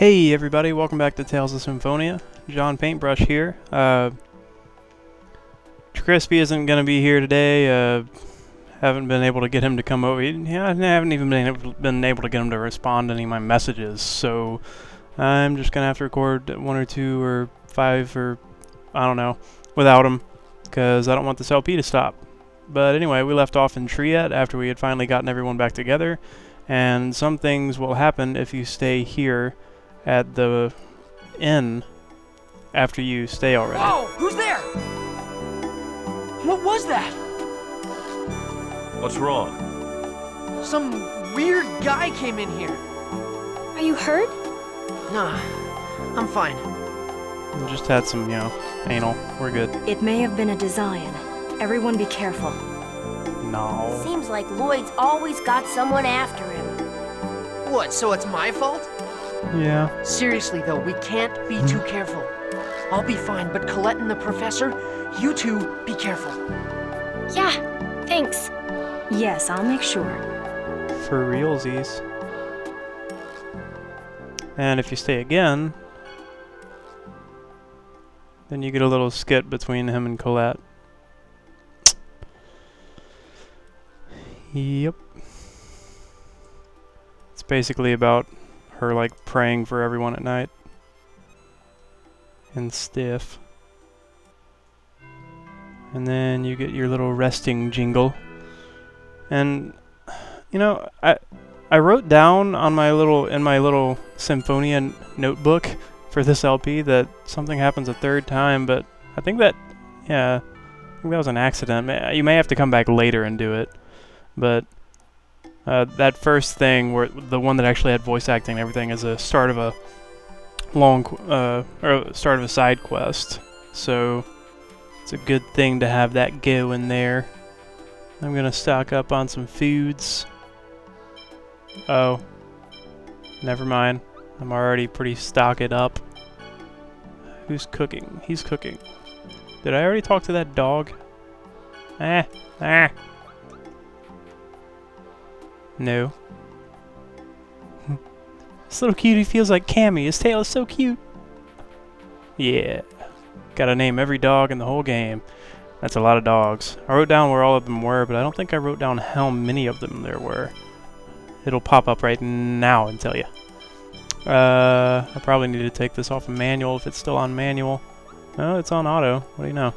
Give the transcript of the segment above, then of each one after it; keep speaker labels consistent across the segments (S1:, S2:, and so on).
S1: Hey everybody, welcome back to Tales of Symphonia. John Paintbrush here. Chrispy isn't going to be here today. Haven't been able to get him to come over. Yeah, I haven't even been able to get him to respond to any of my messages. So I'm just going to have to record 1 or 2 or 5 or I don't know without him because I don't want this LP to stop. But anyway, we left off in Triet after we had finally gotten everyone back together. And some things will happen if you stay here at the inn after you stay already.
S2: Oh, who's there? What was that?
S3: What's wrong?
S2: Some weird guy came in here.
S4: Are you hurt?
S2: Nah, I'm fine.
S1: We just had some, anal. We're good.
S4: It may have been a design. Everyone be careful.
S1: No.
S5: Seems like Lloyd's always got someone after him.
S2: What, so it's my fault?
S1: Yeah.
S2: Seriously though, we can't be too careful. I'll be fine, but Colette and the professor, you two be careful.
S4: Yeah, thanks. Yes, I'll make sure.
S1: For realsies. And if you stay again, then you get a little skit between him and Colette. Yep. It's basically about her like praying for everyone at night. And stiff. And then you get your little resting jingle. And I wrote down on my little Symphonia notebook for this LP that something happens a third time, but I think that was an accident. You may have to come back later and do it. But that first thing, where the one that actually had voice acting and everything, is a start of a start of a side quest. So it's a good thing to have that go in there. I'm gonna stock up on some foods. Oh, never mind. I'm already pretty stocked up. Who's cooking? He's cooking. Did I already talk to that dog? No. This little cutie feels like Cammy. His tail is so cute. Yeah. Gotta name every dog in the whole game. That's a lot of dogs. I wrote down where all of them were, but I don't think I wrote down how many of them there were. It'll pop up right now and tell you. I probably need to take this off of manual if it's still on manual. No, it's on auto. What do you know?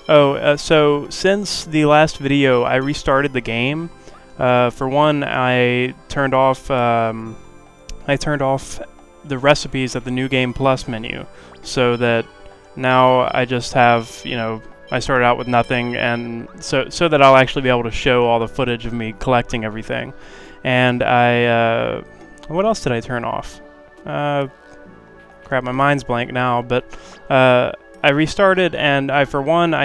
S1: Oh, so since the last video, I restarted the game. For one, I turned off the recipes at the New Game Plus menu, so that now I just have, I started out with nothing, and so that I'll actually be able to show all the footage of me collecting everything. And what else did I turn off? Crap, my mind's blank now, but I restarted, and I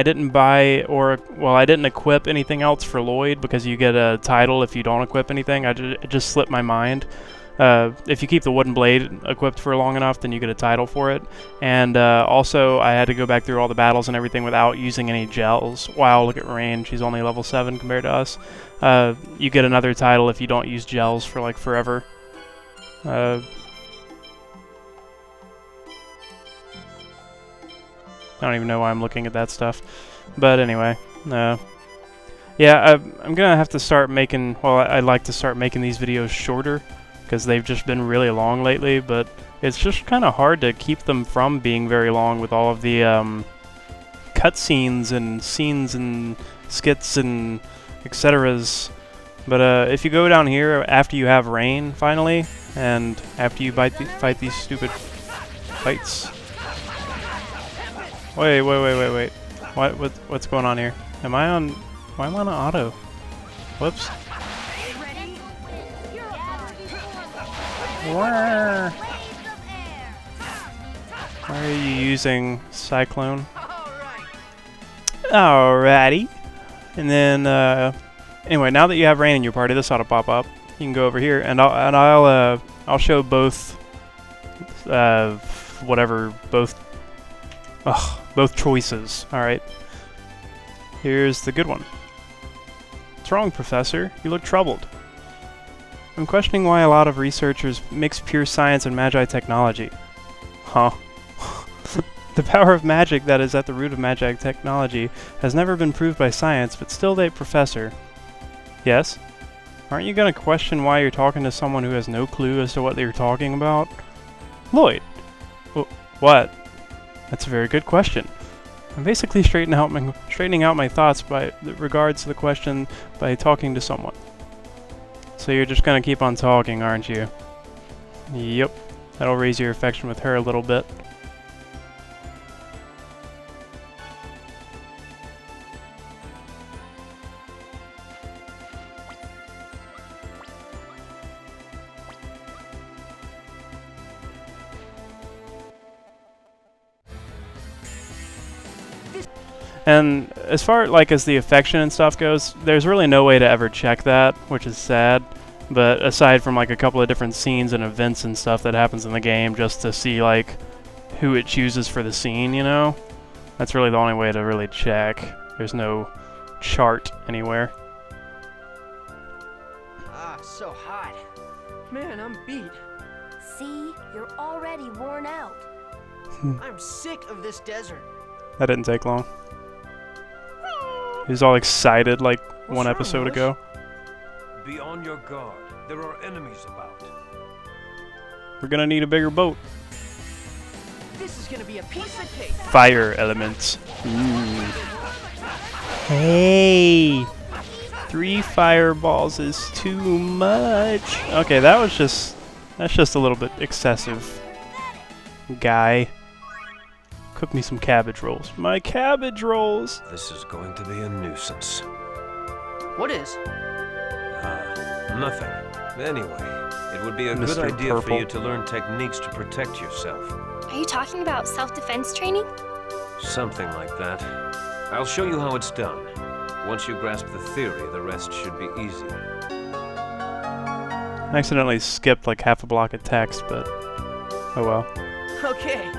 S1: didn't buy I didn't equip anything else for Lloyd, because you get a title if you don't equip anything. It just slipped my mind. If you keep the wooden blade equipped for long enough, then you get a title for it. And also, I had to go back through all the battles and everything without using any gels. Wow, look at Raine. She's only level 7 compared to us. You get another title if you don't use gels for like forever. I don't even know why I'm looking at that stuff. But anyway, yeah, I'm gonna have to start making, I'd like to start making these videos shorter, because they've just been really long lately, but it's just kind of hard to keep them from being very long with all of the cutscenes and scenes and skits and etceteras. But if you go down here after you have rain, finally, and after you fight these stupid fights. Wait. What's going on here? Why am I on auto? Whoops. Why are you using Cyclone? Alrighty. And then, anyway, now that you have rain in your party, this ought to pop up. You can go over here, and I'll show both, both choices. Alright. Here's the good one. What's wrong, Professor? You look troubled. I'm questioning why a lot of researchers mix pure science and magi technology. Huh. The power of magic that is at the root of magi technology has never been proved by science, but still they, Professor. Yes? Aren't you gonna question why you're talking to someone who has no clue as to what you're talking about? Lloyd! What? That's a very good question. I'm basically straightening out my thoughts by regards to the question by talking to someone. So you're just gonna keep on talking, aren't you? Yep. That'll raise your affection with her a little bit. And as far as the affection and stuff goes, there's really no way to ever check that, which is sad. But aside from like a couple of different scenes and events and stuff that happens in the game just to see like who it chooses for the scene, you know? That's really the only way to really check. There's no chart anywhere.
S2: Ah, so hot. Man, I'm beat.
S5: See? You're already worn out.
S2: I'm sick of this desert.
S1: That didn't take long. He was all excited like
S2: What's
S1: one
S2: wrong,
S1: episode
S2: Louis?
S1: ago.
S3: Be on your guard. There are enemies about.
S1: We're gonna need a bigger boat.
S2: This is gonna be a piece of cake.
S1: Fire elements. Hey! 3 fireballs is too much. Okay, that's just a little bit excessive. Guy. Cook me some cabbage rolls. My cabbage rolls!
S3: This is going to be a nuisance.
S2: What is?
S3: Nothing. Anyway, it would be a
S1: Mr.
S3: good idea for
S1: Purple.
S3: you to learn techniques to protect yourself.
S4: Are you talking about self-defense training?
S3: Something like that. I'll show you how it's done. Once you grasp the theory, the rest should be easy.
S1: I accidentally skipped like half a block of text, but oh well.
S2: Okay.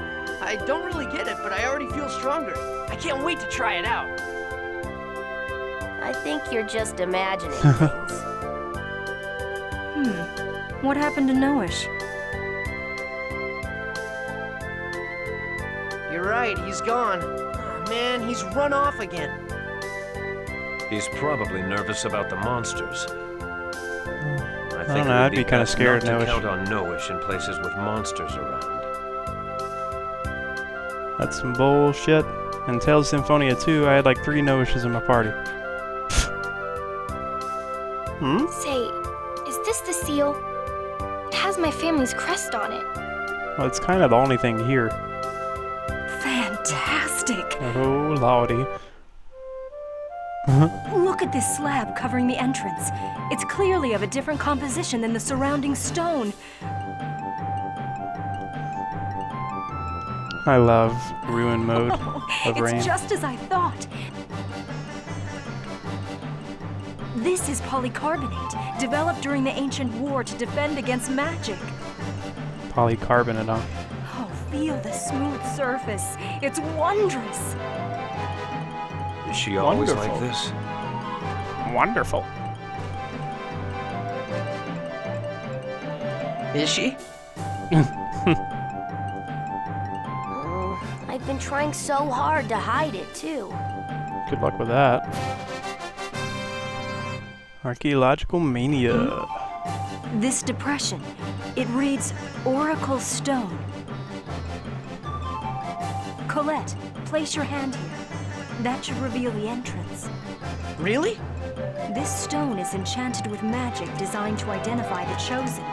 S2: I don't really get it, but I already feel stronger. I can't wait to try it out.
S5: I think you're just imagining things.
S6: What happened to Noish?
S2: You're right, he's gone. Oh, man, he's run off again.
S3: He's probably nervous about the monsters. I
S1: don't know, I'd be kinda scared of
S3: not
S1: Noish.
S3: to count on Noish in places with monsters around.
S1: That's some bullshit. In Tales of Symphonia 2, I had like 3 Noishes in my party. Hmm?
S4: Say, is this the seal? It has my family's crest on it.
S1: Well, it's kind of the only thing here.
S6: Fantastic!
S1: Oh, lordy.
S6: Look at this slab covering the entrance. It's clearly of a different composition than the surrounding stone.
S1: I love ruin mode of
S6: It's
S1: rain.
S6: just as I thought. This is polycarbonate, developed during the ancient war to defend against magic.
S1: Polycarbonate, huh?
S6: Oh, feel the smooth surface. It's wondrous.
S3: Is she always like
S1: Wonderful.
S3: this?
S1: Wonderful.
S2: Is she?
S5: I've been trying so hard to hide it, too.
S1: Good luck with that. Archaeological Mania.
S6: This depression, it reads Oracle Stone. Colette, place your hand here. That should reveal the entrance.
S2: Really?
S6: This stone is enchanted with magic designed to identify the chosen.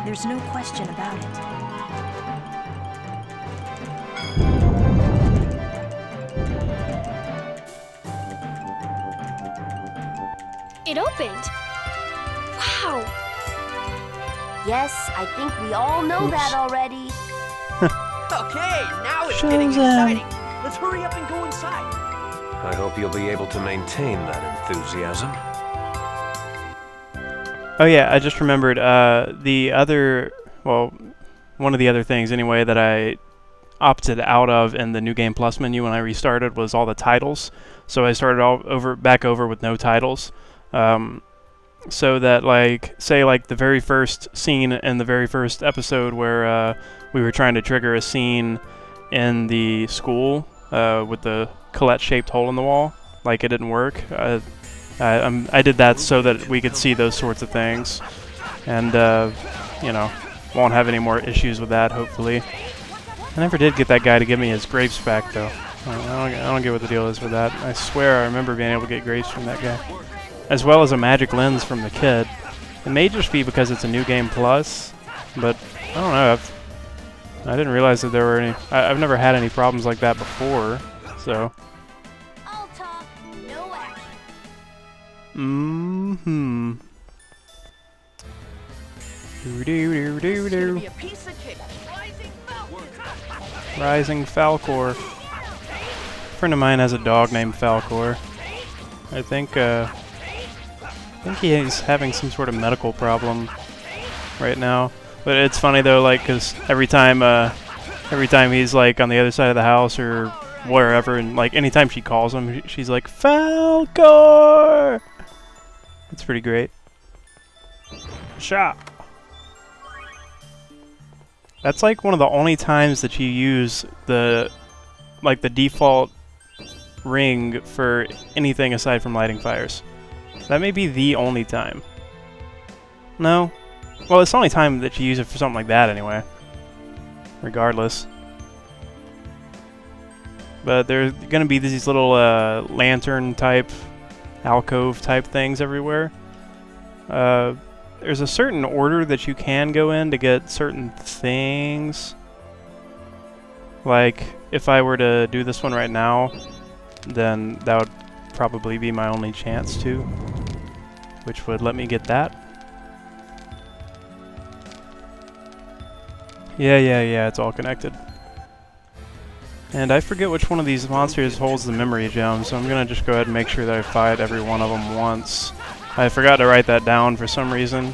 S6: There's no question about it.
S4: It opened. Wow.
S5: Yes, I think we all know that already.
S2: Okay, now it's
S1: Shows
S2: getting
S1: 'em.
S2: exciting. Let's hurry up and go inside.
S3: I hope you'll be able to maintain that enthusiasm.
S1: Oh yeah, I just remembered one of the other things anyway that I opted out of in the New Game Plus menu when I restarted was all the titles. So I started back over with no titles. so that, like, say, like, the very first scene in the very first episode where we were trying to trigger a scene in the school with the Colette-shaped hole in the wall, like, it didn't work. I did that so that we could see those sorts of things, and, you know, won't have any more issues with that, hopefully. I never did get that guy to give me his grapes back, though. I don't get what the deal is with that. I swear I remember being able to get grapes from that guy. As well as a magic lens from the kid. It may just be because it's a new game plus, but I don't know. I didn't realize that there were any... I've never had any problems like that before, so...
S5: All talk, no action.
S1: Mm-hmm. Do-do-do-do-do. Rising Falcor. A friend of mine has a dog named Falcor. I think he's having some sort of medical problem right now. But it's funny though, like, 'cause every time he's like on the other side of the house or wherever, and like anytime she calls him, she's like, Falcor! It's pretty great. Shot. That's like one of the only times that you use the default ring for anything aside from lighting fires. That may be the only time. No? Well, it's the only time that you use it for something like that anyway. Regardless. But there's gonna be these little lantern type, alcove type things everywhere. There's a certain order that you can go in to get certain things. Like, if I were to do this one right now, then that would probably be my only chance to, which would let me get that. Yeah, it's all connected. And I forget which one of these monsters holds the memory gem, so I'm gonna just go ahead and make sure that I fight every one of them once. I forgot to write that down for some reason.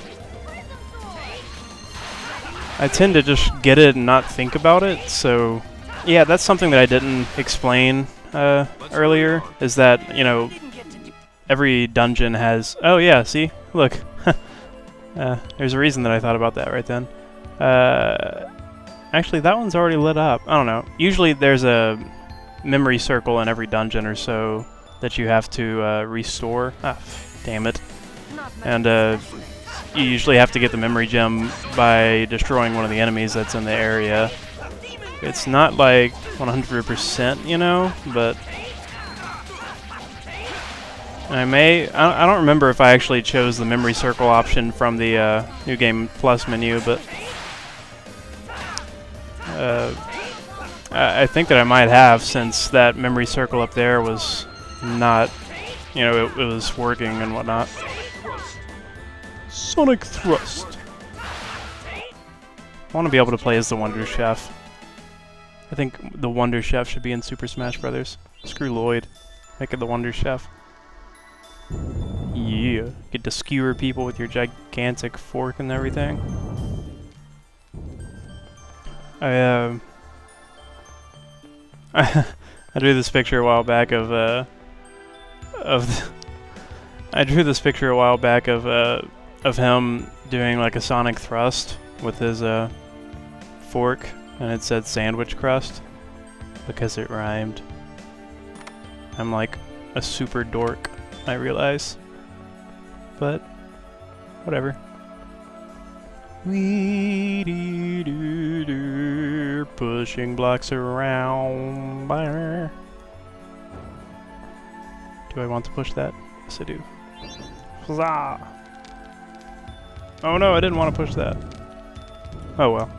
S1: I tend to just get it and not think about it, so... Yeah, that's something that I didn't explain earlier, is that, you know, every dungeon has... Oh yeah, see? Look. There's a reason that I thought about that right then. Actually, that one's already lit up. I don't know. Usually there's a memory circle in every dungeon or so that you have to restore. Ah, damn it. And you usually have to get the memory gem by destroying one of the enemies that's in the area. It's not like 100%, you know, but I don't remember if I actually chose the memory circle option from the New Game Plus menu, but I think that I might have, since that memory circle up there was not, you know, it was working and whatnot. Sonic Thrust. I want to be able to play as the Wonder Chef. I think the Wonder Chef should be in Super Smash Brothers. Screw Lloyd. Make it the Wonder Chef. Yeah. Get to skewer people with your gigantic fork and everything. I drew this picture a while back of I drew this picture a while back of him doing like a Sonic Thrust with his fork, and it said sandwich crust because it rhymed. I'm like a super dork, I realize, but whatever. Pushing blocks around. Do I want to push that? Yes, I do. Huzzah! Oh no, I didn't want to push that. Oh well.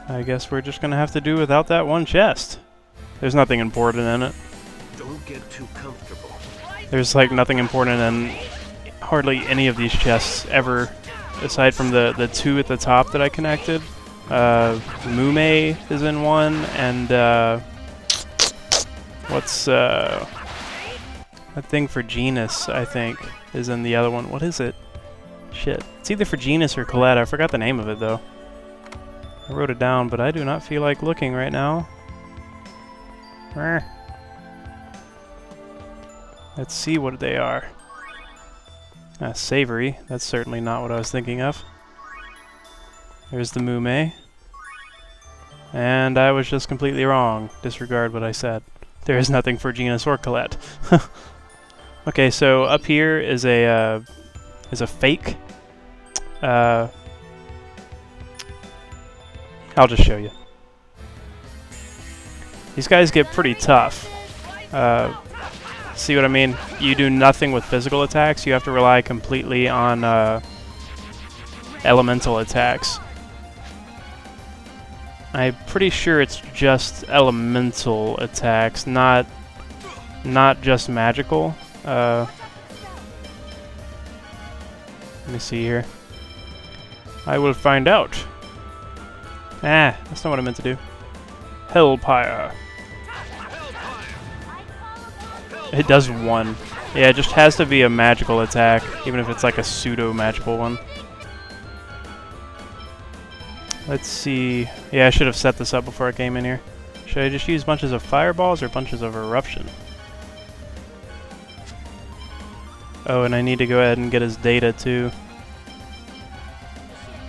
S1: I guess we're just gonna have to do without that one chest. There's nothing important in it.
S3: Don't get too comfortable.
S1: There's like nothing important in hardly any of these chests ever, aside from the two at the top that I connected. Mume is in one, and what's that thing for Genis, I think, is in the other one. What is it? Shit. It's either for Genis or Colette. I forgot the name of it, though. I wrote it down, but I do not feel like looking right now. Let's see what they are. Savory. That's certainly not what I was thinking of. There's the Mume. And I was just completely wrong. Disregard what I said. There is nothing for Genis or Colette. Okay, so up here is a fake. I'll just show you. These guys get pretty tough. See what I mean? You do nothing with physical attacks. You have to rely completely on elemental attacks. I'm pretty sure it's just elemental attacks, not just magical. Let me see here. I will find out. Ah, that's not what I meant to do. Hellpire. It does one. Yeah, it just has to be a magical attack, even if it's like a pseudo-magical one. Let's see. Yeah, I should have set this up before I came in here. Should I just use bunches of fireballs or bunches of eruption? Oh, and I need to go ahead and get his data too.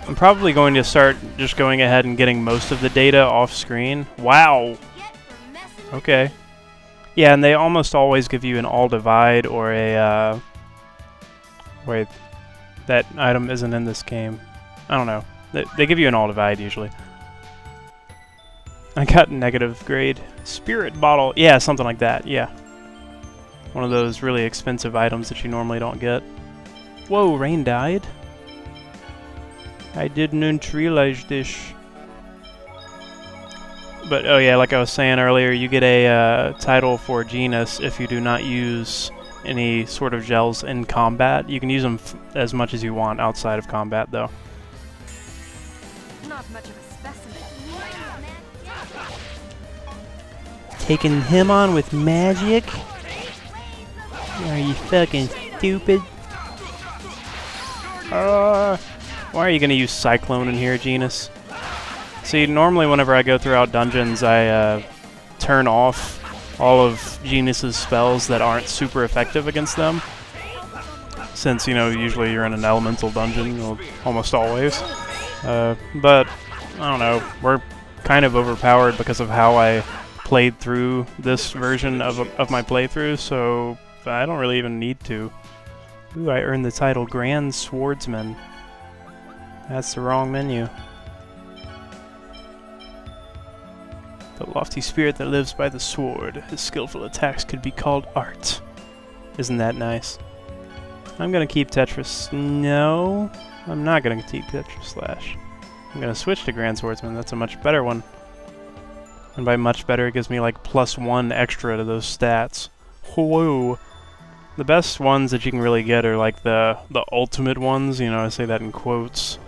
S1: I'm probably going to start just going ahead and getting most of the data off screen. Wow! Okay. Yeah, and they almost always give you an all divide or a, wait, that item isn't in this game. I don't know. They give you an all divide usually. I got negative grade. Spirit bottle. Yeah, something like that. Yeah. One of those really expensive items that you normally don't get. Whoa, Raine died? I didn't realize this. But, oh yeah, like I was saying earlier, you get a title for Genis if you do not use any sort of gels in combat. You can use them as much as you want outside of combat, though.
S6: Not much of a specimen.
S1: Taking him on with magic? Are you fucking stupid? Why are you gonna use Cyclone in here, Genis? See, normally whenever I go throughout dungeons, I turn off all of Genis's spells that aren't super effective against them. Since, you know, usually you're in an elemental dungeon, well, almost always. But, I don't know, we're kind of overpowered because of how I played through this version of my playthrough, so I don't really even need to. Ooh, I earned the title Grand Swordsman. That's the wrong menu. The lofty spirit that lives by the sword. His skillful attacks could be called art. Isn't that nice? I'm gonna keep Tetris. No, I'm not gonna keep Tetris Slash. I'm gonna switch to Grand Swordsman. That's a much better one. And by much better, it gives me like +1 extra to those stats. Whoa. The best ones that you can really get are like the ultimate ones, you know, I say that in quotes.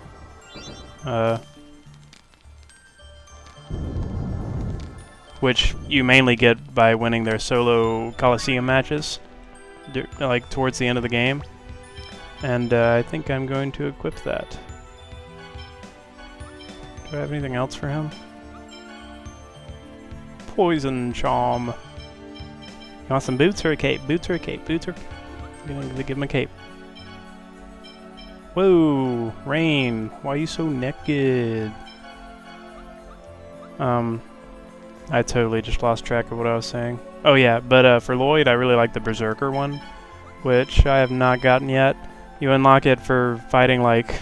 S1: Which you mainly get by winning their solo Coliseum matches, like towards the end of the game. And I think I'm going to equip that. Do I have anything else for him? Poison Charm. You want some boots or a cape? Boots or a cape? Boots or... I'm gonna give him a cape. Whoa! Raine! Why are you so naked? I totally just lost track of what I was saying. Oh yeah, but for Lloyd, I really like the Berserker one, which I have not gotten yet. You unlock it for fighting like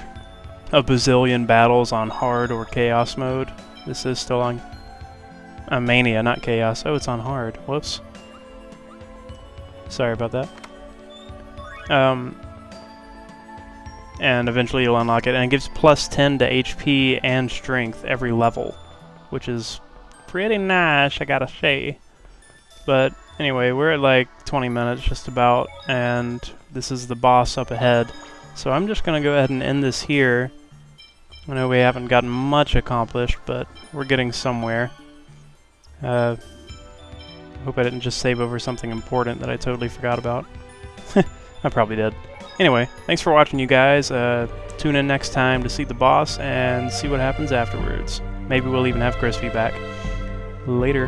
S1: a bazillion battles on hard or chaos mode. This is still on Mania, not chaos. Oh, it's on hard. Whoops. Sorry about that. And eventually you'll unlock it, and it gives +10 to HP and strength every level, which is pretty nice, I gotta say. But anyway, we're at like 20 minutes just about, and this is the boss up ahead. So I'm just gonna go ahead and end this here. I know we haven't gotten much accomplished, but we're getting somewhere. Hope I didn't just save over something important that I totally forgot about. I probably did. Anyway, thanks for watching, you guys. Tune in next time to see the boss and see what happens afterwards. Maybe we'll even have Chrispy back. Later.